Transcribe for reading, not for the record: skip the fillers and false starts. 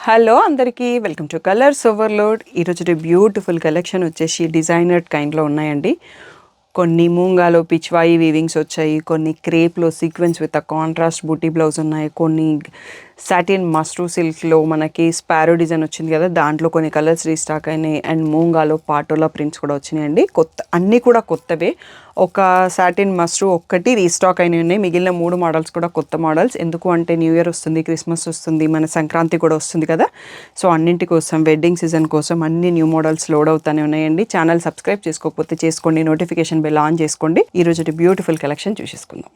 Hello అందరికీ welcome to colours overload. ఈరోజు beautiful collection వచ్చేసి డిజైనర్ కైండ్లో ఉన్నాయండి. కొన్ని మూంగాలో పిచ్వాయి వీవింగ్స్ వచ్చాయి, కొన్ని క్రేప్లో sequence with contrast booti blouse ఉన్నాయి, కొన్ని సాటిన్ మస్ట్రూ సిల్క్లో మనకి స్పారో డిజైన్ వచ్చింది కదా, దాంట్లో కొన్ని కలర్స్ రీస్టాక్ అయినాయి. అండ్ మూంగాలో పాటోలా ప్రింట్స్ కూడా వచ్చినాయండి. అన్నీ కూడా కొత్తవే. ఒక సాటిన్ మస్ట్రూ ఒక్కటి రీస్టాక్ అయినవి ఉన్నాయి. మిగిలిన 3 మోడల్స్ కూడా కొత్త మోడల్స్. ఎందుకు అంటే న్యూ ఇయర్ వస్తుంది, క్రిస్మస్ వస్తుంది, మన సంక్రాంతి కూడా వస్తుంది కదా. సో అన్నింటి కోసం, వెడ్డింగ్ సీజన్ కోసం అన్ని న్యూ మోడల్స్ లోడ్ అవుతానే ఉన్నాయండి. ఛానల్ సబ్స్క్రైబ్ చేసుకోకపోతే చేసుకోండి, నోటిఫికేషన్ బెల్ ఆన్ చేసుకోండి. ఈరోజు బ్యూటిఫుల్ కలెక్షన్ చూసేసుకుందాం.